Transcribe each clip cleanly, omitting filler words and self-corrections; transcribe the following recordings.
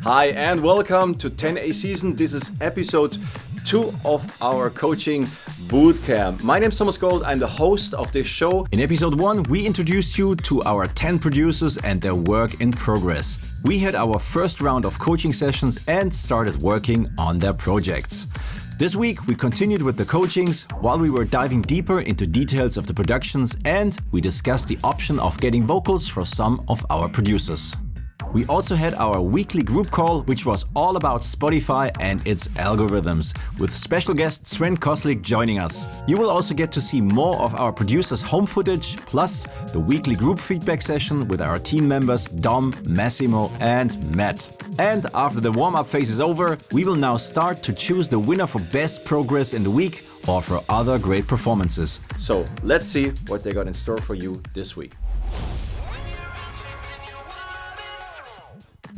Hi and welcome to 10A Season. This is episode 2 of our coaching bootcamp. My name is Thomas Gold. I'm the host of this show. In episode 1, we introduced you to our 10 producers and their work in progress. We had our first round of coaching sessions and started working on their projects. This week, we continued with the coachings while we were diving deeper into details of the productions, and we discussed the option of getting vocals for some of our producers. We also had our weekly group call, which was all about Spotify and its algorithms, with special guest Sven joining us. You will also get to see more of our producers' home footage, plus the weekly group feedback session with our team members Dom, Massimo and Matt. And after the warm-up phase is over, we will now start to choose the winner for best progress in the week or for other great performances. So let's see what they got in store for you this week.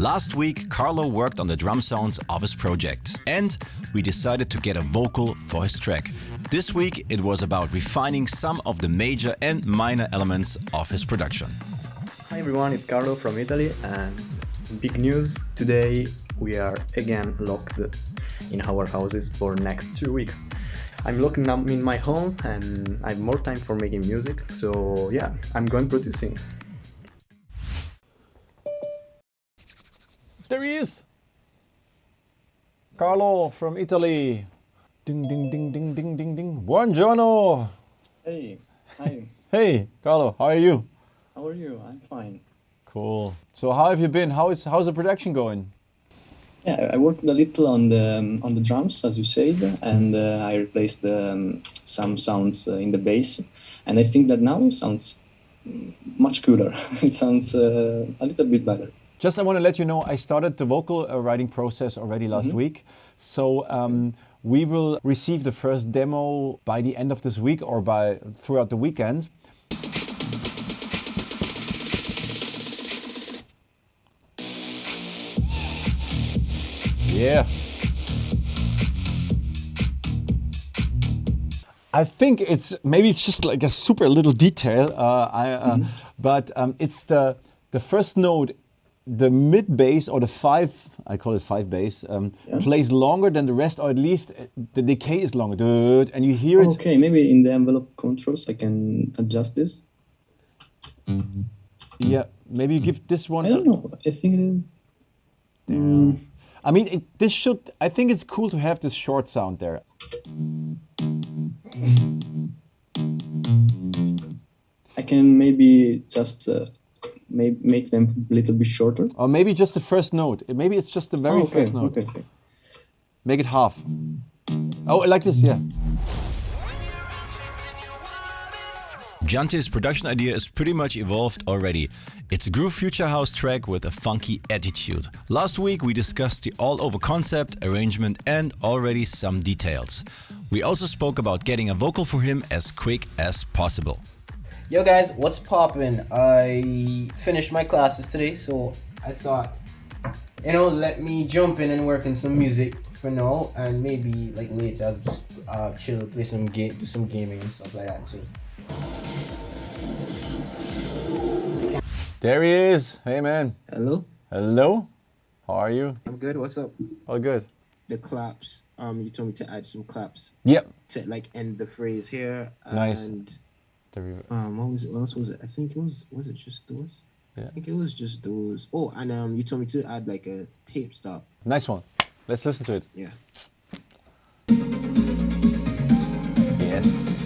Last week, Carlo worked on the drum sounds of his project, and we decided to get a vocal for his track. This week, it was about refining some of the major and minor elements of his production. Hi everyone, it's Carlo from Italy, and big news, today we are again locked in our houses for next 2 weeks. I'm locked now in my home and I have more time for making music, so yeah, I'm going producing. There he is! Carlo from Italy. Ding, ding, ding, ding, ding, ding, ding. Buongiorno! Hey, hi. Hey, Carlo, how are you? How are you? I'm fine. Cool. So how have you been? How's the production going? Yeah, I worked a little on the drums, as you said, and I replaced some sounds in the bass, and I think that now it sounds much cooler. It sounds a little bit better. Just I want to let you know, I started the vocal writing process already last week. So we will receive the first demo by the end of this week or throughout the weekend. Yeah. I think maybe it's just like a super little detail, but it's the first note. The mid bass or the 5, I call it 5 bass, plays longer than the rest, or at least the decay is longer. And you hear it. Okay, maybe in the envelope controls I can adjust this. Yeah, maybe you give this one. I don't know. I think it is. I mean, I think it's cool to have this short sound there. I can maybe just make them a little bit shorter. Or maybe just the first note. Maybe it's just the very first note. Okay. Make it half. Oh, like this, yeah. Jante's production idea is pretty much evolved already. It's a groove future house track with a funky attitude. Last week we discussed the all-over concept, arrangement and already some details. We also spoke about getting a vocal for him as quick as possible. Yo guys, what's poppin'? I finished my classes today, so I thought, let me jump in and work on some music for now, and maybe like later I'll just chill, play some do some gaming and stuff like that too. There he is. Hey man. Hello. Hello. How are you? I'm good. What's up? All good. The claps. You told me to add some claps. Yep. To like end the phrase here. Nice. And what what else was it? I think was it just those? Yeah. I think it was just those. Oh, and you told me to add like a tape stuff. Nice one. Let's listen to it. Yeah. Yes.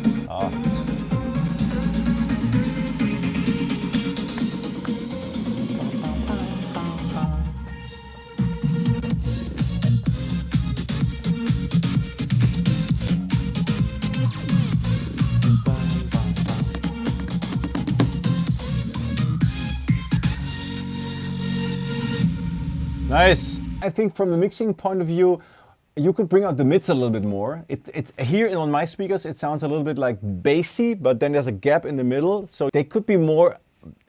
Nice. I think from the mixing point of view, you could bring out the mids a little bit more. It here on my speakers, it sounds a little bit like bassy, but then there's a gap in the middle. So they could be more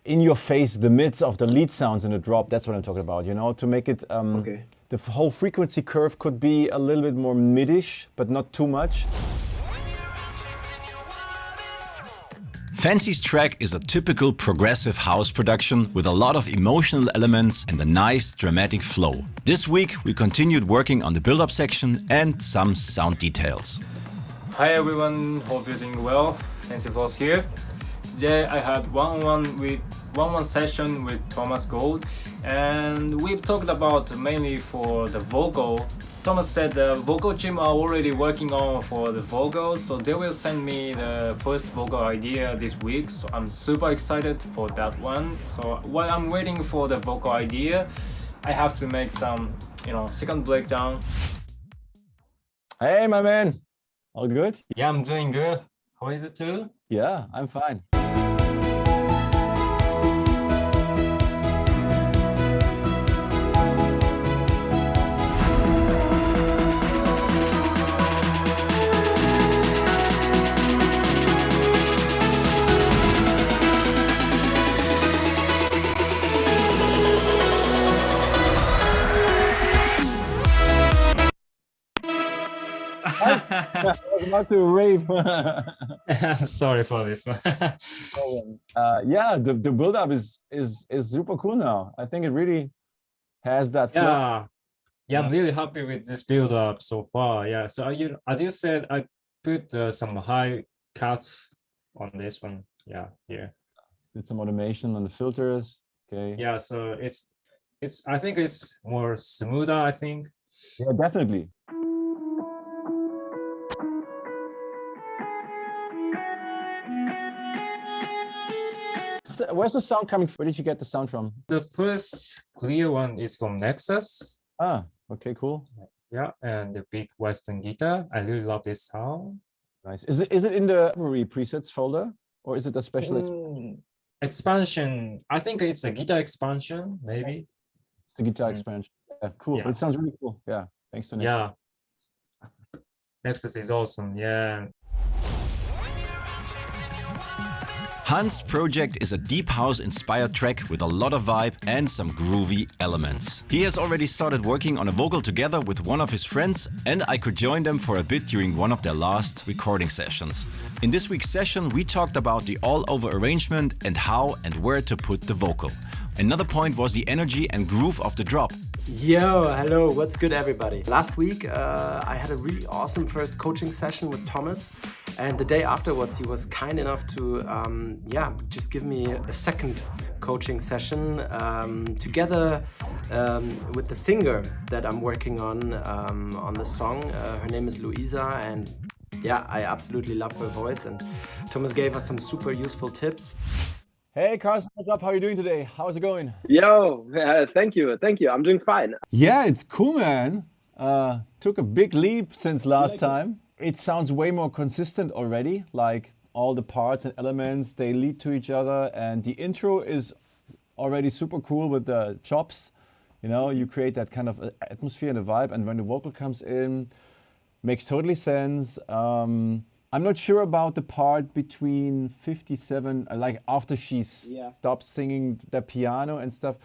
in your face, the mids of the lead sounds in the drop. That's what I'm talking about, to make it, the whole frequency curve could be a little bit more midish, but not too much. Fancy's track is a typical progressive house production with a lot of emotional elements and a nice dramatic flow. This week we continued working on the build-up section and some sound details. Hi everyone, hope you're doing well. Fancy Floss here. Today I had one-on-one session with Thomas Gold, and we've talked about mainly for the vocal. Thomas said the vocal team are already working on for the vocals, so they will send me the first vocal idea this week. So I'm super excited for that one. So while I'm waiting for the vocal idea, I have to make some, second breakdown. Hey, my man. All good? Yeah, I'm doing good. How is it too? Yeah, I'm fine. I was about to rave. Sorry for this one. Yeah, the build-up is super cool now. I think it really has that flow. Yeah, I'm really happy with this build-up so far. Yeah, so as you said, I put some high cuts on this one. Yeah, here. Did some automation on the filters. Okay. Yeah, so it's. I think it's more smoother. I think. Yeah, definitely. Where's the sound coming from? Where did you get the sound from? The first clear one is from Nexus. Ah, okay, cool. Yeah, and the big Western guitar. I really love this sound. Nice. Is it in the library presets folder, or is it a special expansion? I think it's a guitar expansion, maybe. It's the guitar expansion. Yeah, cool. Yeah. It sounds really cool. Yeah, thanks to Nexus. Yeah, Nexus is awesome. Yeah. Hans' project is a deep house-inspired track with a lot of vibe and some groovy elements. He has already started working on a vocal together with one of his friends, and I could join them for a bit during one of their last recording sessions. In this week's session, we talked about the all-over arrangement and how and where to put the vocal. Another point was the energy and groove of the drop. Yo, hello, what's good everybody? Last week I had a really awesome first coaching session with Thomas, and the day afterwards he was kind enough to just give me a second coaching session together with the singer that I'm working on the song. Her name is Luisa, and yeah, I absolutely love her voice, and Thomas gave us some super useful tips. Hey, Carson, what's up? How are you doing today? How's it going? Yo, thank you. I'm doing fine. Yeah, it's cool, man. Took a big leap since last time. It sounds way more consistent already. Like all the parts and elements, they lead to each other. And the intro is already super cool with the chops. You create that kind of atmosphere and a vibe. And when the vocal comes in, makes totally sense. I'm not sure about the part between 57, like after she stops singing the piano and stuff.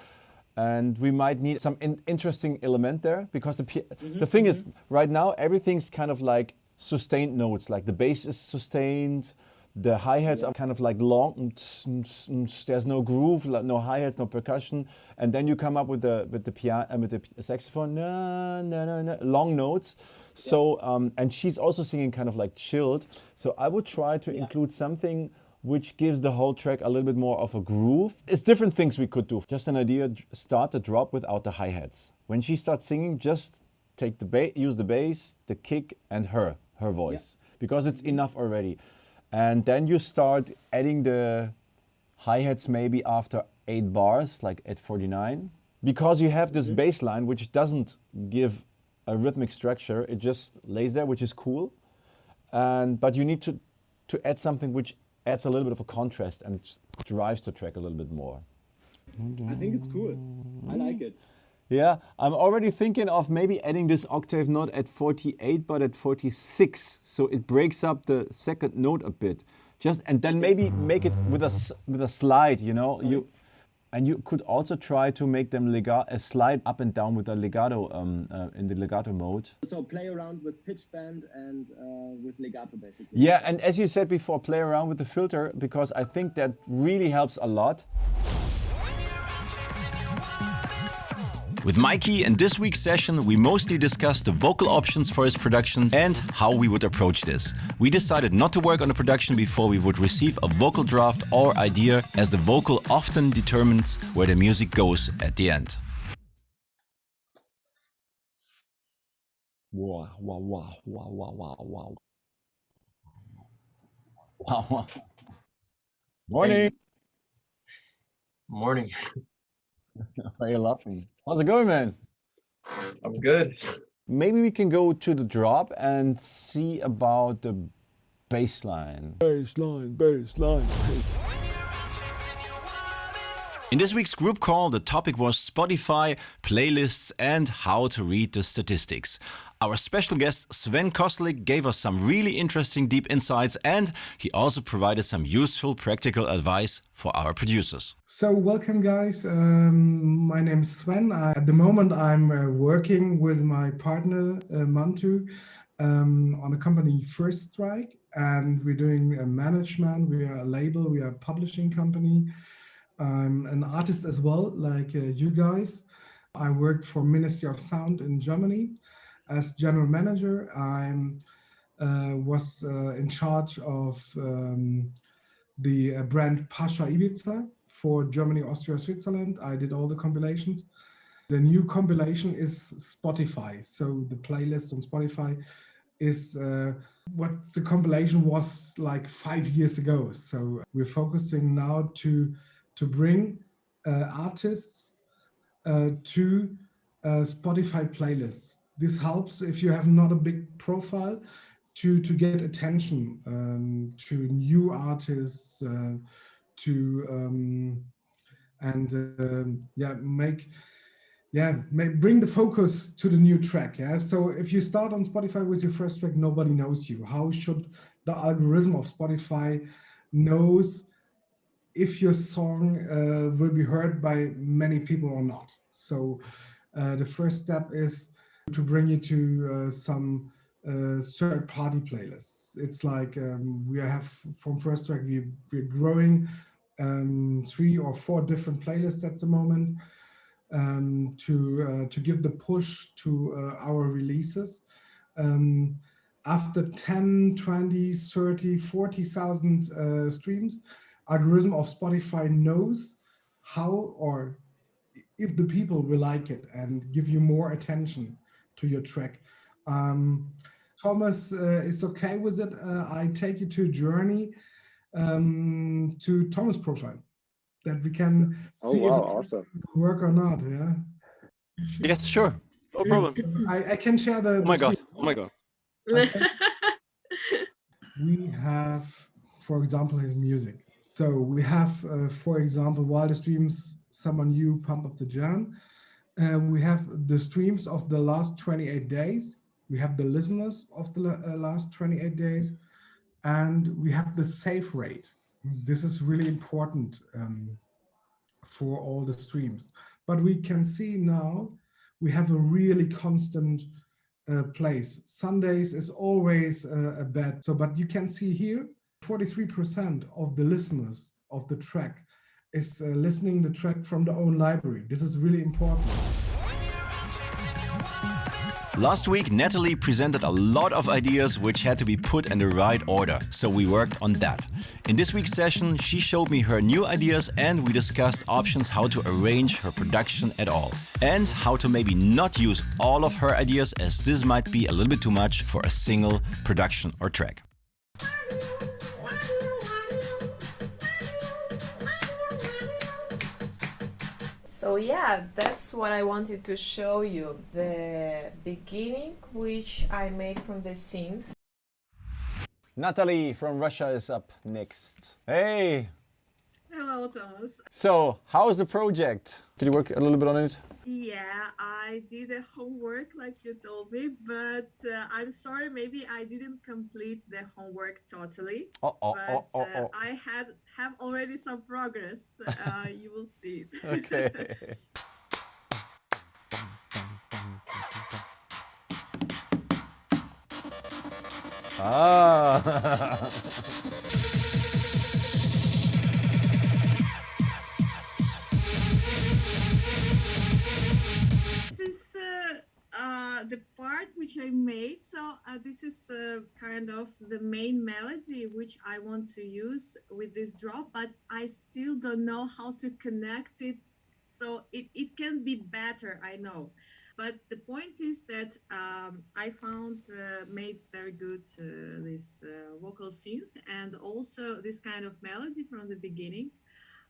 And we might need some interesting element there, because the thing is, right now, everything's kind of like sustained notes. Like the bass is sustained, the hi-hats are kind of like long, there's no groove, no hi-hats, no percussion. And then you come up with the piano and with the saxophone, long notes. So, and she's also singing kind of like chilled. So I would try to include something which gives the whole track a little bit more of a groove. It's different things we could do. Just an idea, start the drop without the hi-hats. When she starts singing, just take use the bass, the kick, and her voice, because it's enough already. And then you start adding the hi-hats maybe after 8 bars, like at 49, because you have this bass line which doesn't give a rhythmic structure, it just lays there, which is cool. But you need to add something which adds a little bit of a contrast and drives the track a little bit more. I think it's cool. I like it. Yeah, I'm already thinking of maybe adding this octave not at 48 but at 46, so it breaks up the second note a bit. And then maybe make it with a slide, And you could also try to make them slide up and down with the legato in the legato mode. So play around with pitch bend and with legato basically. Yeah, and as you said before, play around with the filter, because I think that really helps a lot. With Mikey in this week's session, we mostly discussed the vocal options for his production and how we would approach this. We decided not to work on the production before we would receive a vocal draft or idea, as the vocal often determines where the music goes at the end. Wow, wow, wow, wow, wow, wow, wow. Wow. Morning. Hey. Morning. Why are you laughing? How's it going, man? I'm good. Maybe we can go to the drop and see about the bass line. Bass line, bass line. In this week's group call, the topic was Spotify, playlists and how to read the statistics. Our special guest Sven gave us some really interesting deep insights, and he also provided some useful practical advice for our producers. So welcome guys, my name is Sven. At the moment I'm working with my partner Mantu on a company First Strike, and we're doing management, we are a label, we are a publishing company. I'm an artist as well, like you guys. I worked for Ministry of Sound in Germany as general manager. I was in charge of the brand Pasha Ibiza for Germany, Austria, Switzerland. I did all the compilations. The new compilation is Spotify. So the playlist on Spotify is what the compilation was like 5 years ago. So we're focusing now to bring artists to Spotify playlists. This helps if you have not a big profile to get attention to new artists, bring the focus to the new track. Yeah. So if you start on Spotify with your first track, nobody knows you. How should the algorithm of Spotify knows if your song will be heard by many people or not? So the first step is to bring you to some third-party playlists. It's like we have from First Track, we're growing 3 or 4 different playlists at the moment to give the push to our releases. After 10, 20, 30, 40,000 streams, algorithm of Spotify knows how or if the people will like it and give you more attention to your track. Thomas is okay with it. I take you to a journey to Thomas' profile that we can see if it awesome. work or not. Yeah. Yes, sure. No problem. I can share the. Oh my god. Okay. We have, for example, his music. So we have, for example, while the streams, someone new Pump Up the Jam. We have the streams of the last 28 days. We have the listeners of the last 28 days. And we have the save rate. This is really important for all the streams. But we can see now we have a really constant place. Sundays is always a bad. So, but you can see here, 43% of the listeners of the track is listening the track from their own library. This is really important. Last week, Natalie presented a lot of ideas which had to be put in the right order, so we worked on that. In this week's session, she showed me her new ideas and we discussed options how to arrange her production at all. And how to maybe not use all of her ideas, as this might be a little bit too much for a single production or track. So yeah, that's what I wanted to show you, the beginning which I made from the synth. Natalie from Russia is up next. Hey! Hello, Thomas. So, how is the project? Did you work a little bit on it? Yeah, I did the homework like you told me, but I'm sorry, maybe I didn't complete the homework totally. But I have already some progress. You will see it. Okay. Ah. This is the part which I made. So this is kind of the main melody which I want to use with this drop, but I still don't know how to connect it. So it can be better, I know. But the point is that I found made very good this vocal synth and also this kind of melody from the beginning.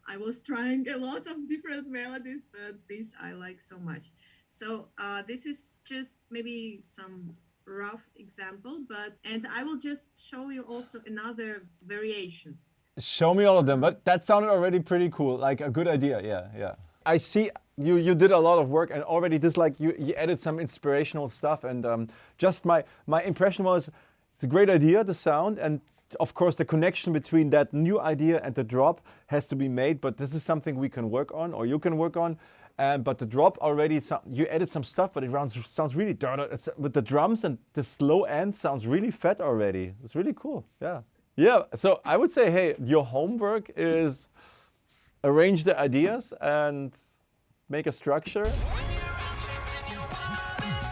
I was trying a lot of different melodies, but this I like so much. So this is just maybe some rough example, and I will just show you also another variations. Show me all of them, but that sounded already pretty cool, like a good idea, yeah. I see you did a lot of work and already this like you added some inspirational stuff and just my impression was it's a great idea, the sound, and of course the connection between that new idea and the drop has to be made, but this is something we can work on or you can work on. But the drop already, you added some stuff, but it sounds really dirty. With the drums and the slow end sounds really fat already. It's really cool, yeah. Yeah, so I would say, hey, your homework is arrange the ideas and make a structure.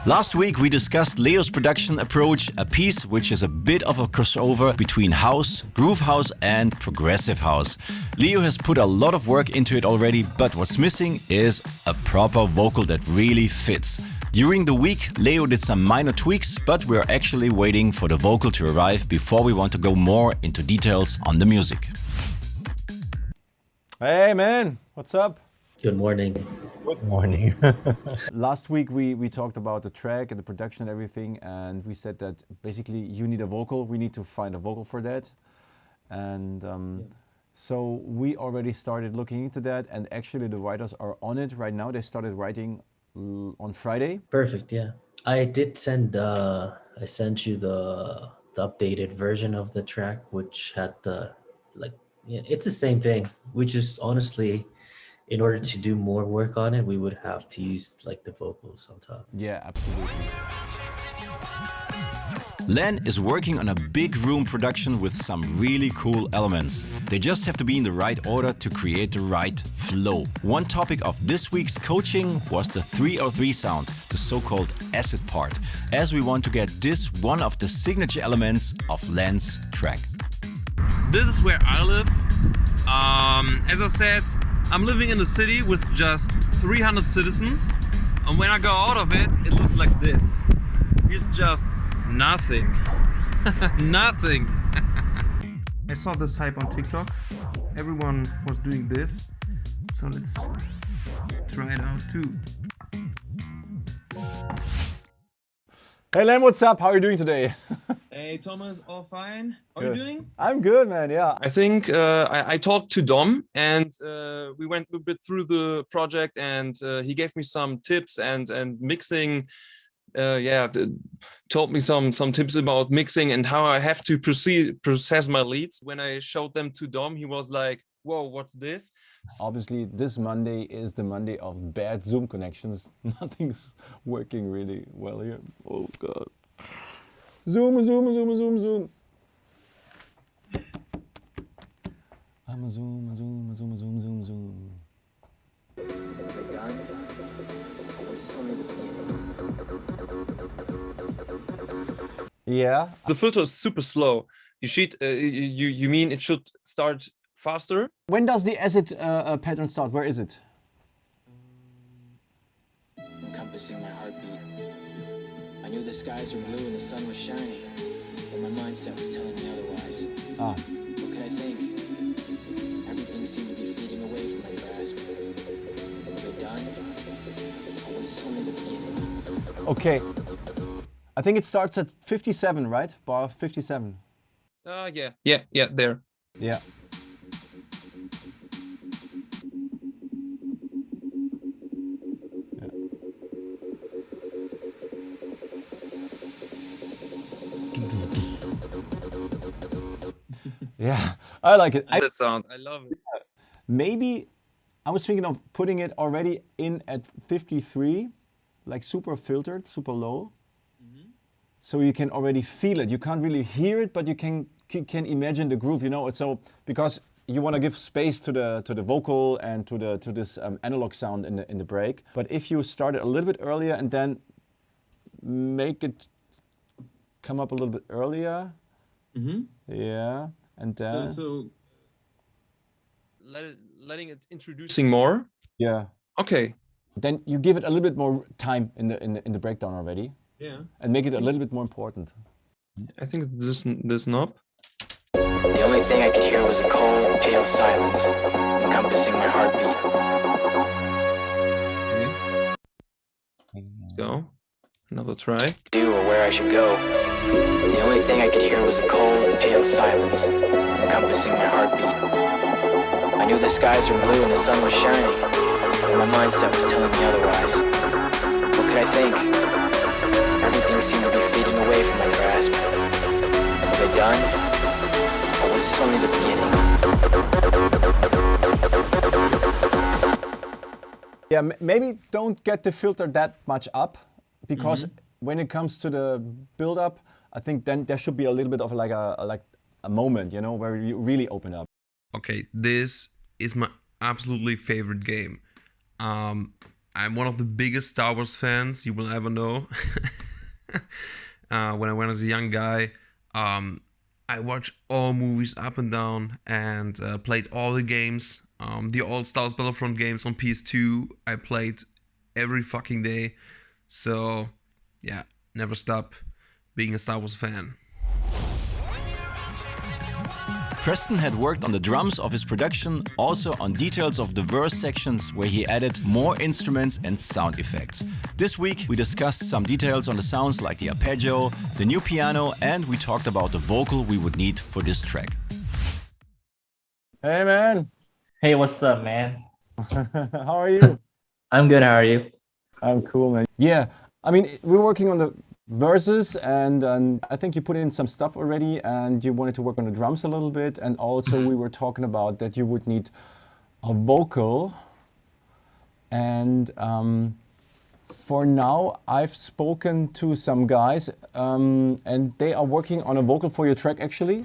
Last week we discussed Leo's production approach, a piece which is a bit of a crossover between house, groove house and progressive house. Leo has put a lot of work into it already, but what's missing is a proper vocal that really fits. During the week, Leo did some minor tweaks, but we're actually waiting for the vocal to arrive before we want to go more into details on the music. Hey man, what's up? Good morning. Good morning. Last week we talked about the track and the production and everything, and we said that basically you need a vocal, we need to find a vocal for that. And so we already started looking into that, and actually the writers are on it right now. They started writing on Friday. Perfect, yeah. I did send I sent you the updated version of the track, which had it's the same thing, which is honestly, in order to do more work on it, we would have to use like the vocals on top. Yeah, absolutely. Len is working on a big room production with some really cool elements. They just have to be in the right order to create the right flow. One topic of this week's coaching was the 303 sound, the so-called acid part, as we want to get this one of the signature elements of Len's track. This is where I live. As I said, I'm living in a city with just 300 citizens, and when I go out of it, it looks like this. It's just nothing. Nothing. I saw this hype on TikTok. Everyone was doing this, so let's try it out too. Hey Len, what's up? How are you doing today? Hey Thomas, all fine? How are you doing? I'm good, man, yeah. I think I talked to Dom and we went a bit through the project, and he gave me some tips and mixing. Told me some tips about mixing and how I have to process my leads. When I showed them to Dom, he was like, whoa, what's this? Obviously, this Monday is the Monday of bad Zoom connections. Nothing's working really well here. Oh, God. Zoom. I'm a zoom. Was I done? Or was this only the beginning? Yeah. The filter is super slow. You mean it should start faster? When does the acid pattern start? Where is it? Encompassing my heartbeat. I knew the skies were blue and the sun was shining, but my mindset was telling me otherwise. What could I think? Everything seemed to be fading away from my grasp. Was I done? Or was this only the beginning? Okay. I think it starts at 57, right? Bar 57. Yeah, there. Yeah. Yeah, I like it. That sound, I love it. Maybe I was thinking of putting it already in at 53, like super filtered, super low. So you can already feel it. You can't really hear it, but you can imagine the groove. You know, it's so because you want to give space to the vocal and to this analog sound in the break. But if you start it a little bit earlier and then make it come up a little bit earlier, yeah, and then so letting it introducing more. Yeah. Okay. Then you give it a little bit more time in the breakdown already. Yeah. And make it a little bit more important. I think this knob. The only thing I could hear was a cold, pale silence, encompassing my heartbeat. Let's go. Another try. Do or where I should go. The only thing I could hear was a cold, pale silence, encompassing my heartbeat. I knew the skies were blue and the sun was shining, but my mindset was telling me otherwise. What could I think? Everything seemed to be fading away from my grasp. Was I done? Or was this only the beginning? Yeah, maybe don't get the filter that much up, because when it comes to the build-up, I think then there should be a little bit of like a moment, you know, where you really open up. Okay, this is my absolutely favorite game. I'm one of the biggest Star Wars fans you will ever know. When I was a young guy, I watched all movies up and down and played all the games. The old Star Wars Battlefront games on PS2, I played every fucking day. So, yeah, never stop being a Star Wars fan. Preston had worked on the drums of his production, also on details of the verse sections where he added more instruments and sound effects. This week we discussed some details on the sounds like the arpeggio, the new piano, and we talked about the vocal we would need for this track. Hey man! Hey, what's up, man? How are you? I'm good, how are you? I'm cool, man. Yeah, I mean, we're working on the verses, and I think you put in some stuff already, and you wanted to work on the drums a little bit, and also we were talking about that you would need a vocal, and for now I've spoken to some guys, and they are working on a vocal for your track actually.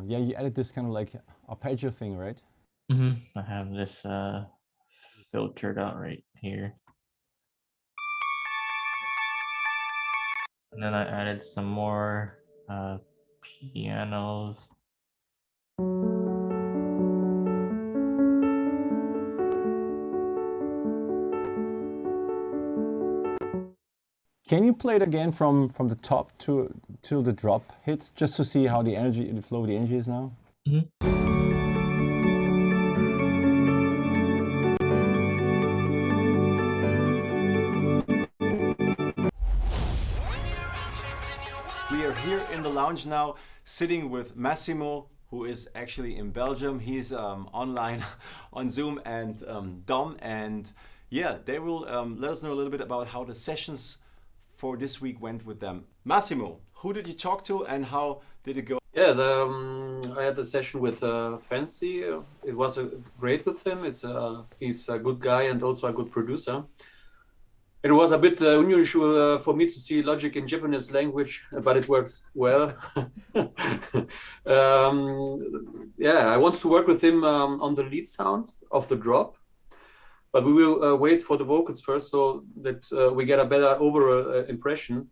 Yeah, you added this kind of like arpeggio thing, right? I have this filtered out right here. And then I added some more pianos. Can you play it again from the top till the drop hits, just to see how the energy, the flow of the energy is now? We are here in the lounge now, sitting with Massimo, who is actually in Belgium. He's online on Zoom, and Dom, and yeah, they will let us know a little bit about how the sessions for this week went with them. Massimo, who did you talk to and how did it go? Yes, I had a session with Fancy. It was great with him. He's a good guy and also a good producer. It was a bit unusual for me to see Logic in Japanese language, but it worked well. Yeah, I wanted to work with him on the lead sound of the drop. But we will wait for the vocals first so that we get a better overall impression.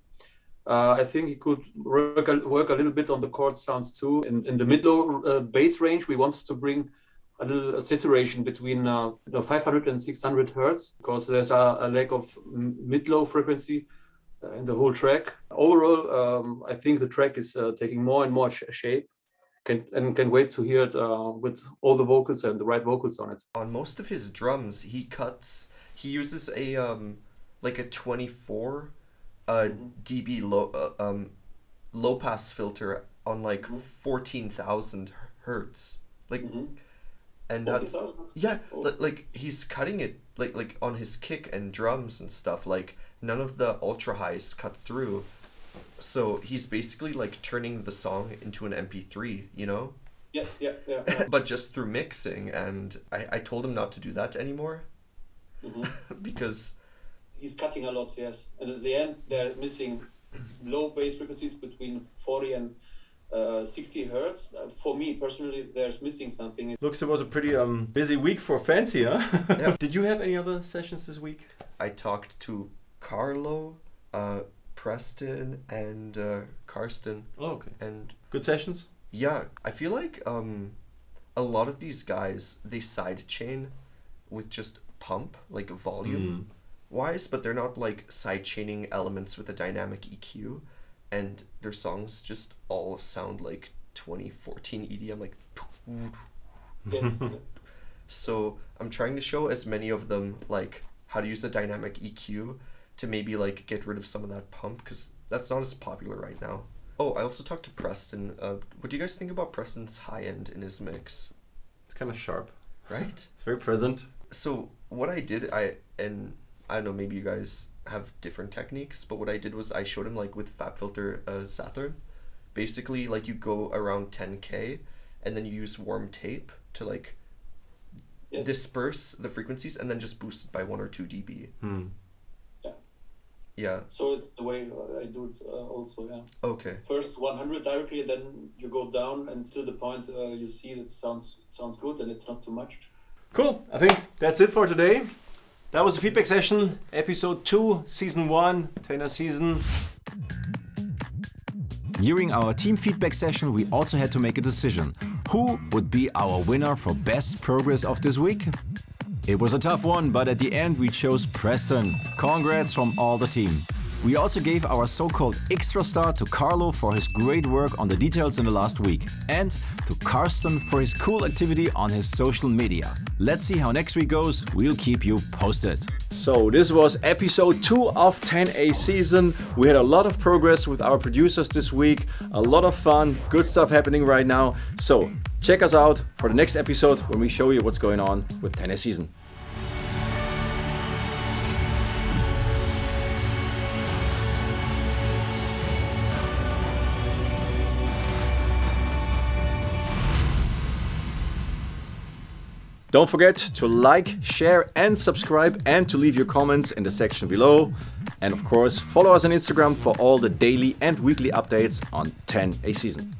I think he could work a little bit on the chord sounds too. In the mid-low bass range, we want to bring a little saturation between 500 and 600 hertz, because there's a lack of mid-low frequency in the whole track. Overall, I think the track is taking more and more shape. Can wait to hear it with all the vocals and the right vocals on it. On most of his drums, he uses a like a 24 dB low pass filter on like 14,000 hertz. Like, and that's like he's cutting it like on his kick and drums and stuff. Like none of the ultra highs cut through. So he's basically like turning the song into an MP3, you know? Yeah. But just through mixing, and I told him not to do that anymore. Because he's cutting a lot, yes. And at the end, they're missing low bass frequencies between 40 and 60 hertz. For me personally, there's missing something. Looks it was a pretty busy week for Fancy, huh? Yeah. Did you have any other sessions this week? I talked to Carlo, Preston, and Karsten. Oh, okay. And good sessions? Yeah, I feel like a lot of these guys, they sidechain with just pump, like volume wise, but they're not like sidechaining elements with a dynamic EQ, and their songs just all sound like 2014 EDM, like yes. So I'm trying to show as many of them like how to use a dynamic EQ to maybe like get rid of some of that pump, because that's not as popular right now. Oh, I also talked to Preston. What do you guys think about Preston's high end in his mix? It's kind of sharp, right? It's very present. So what I did, I don't know, maybe you guys have different techniques, but what I did was I showed him like with FabFilter Saturn. Basically, like you go around 10K and then you use warm tape to like disperse the frequencies and then just boost it by 1 or 2 dB. Yeah. So it's the way I do it also, yeah. Okay. First 100 directly, and then you go down until the point you see that sounds good and it's not too much. Cool. I think that's it for today. That was the feedback session, episode 2, season 1, tenor season. During our team feedback session, we also had to make a decision. Who would be our winner for best progress of this week? It was a tough one, but at the end we chose Preston. Congrats from all the team. We also gave our so-called extra star to Carlo for his great work on the details in the last week, and to Karsten for his cool activity on his social media. Let's see how next week goes. We'll keep you posted. So this was episode 2 of 10A season. We had a lot of progress with our producers this week, a lot of fun, good stuff happening right now. So check us out for the next episode when we show you what's going on with 10A season. Don't forget to like, share and subscribe, and to leave your comments in the section below. And of course, follow us on Instagram for all the daily and weekly updates on 10A season.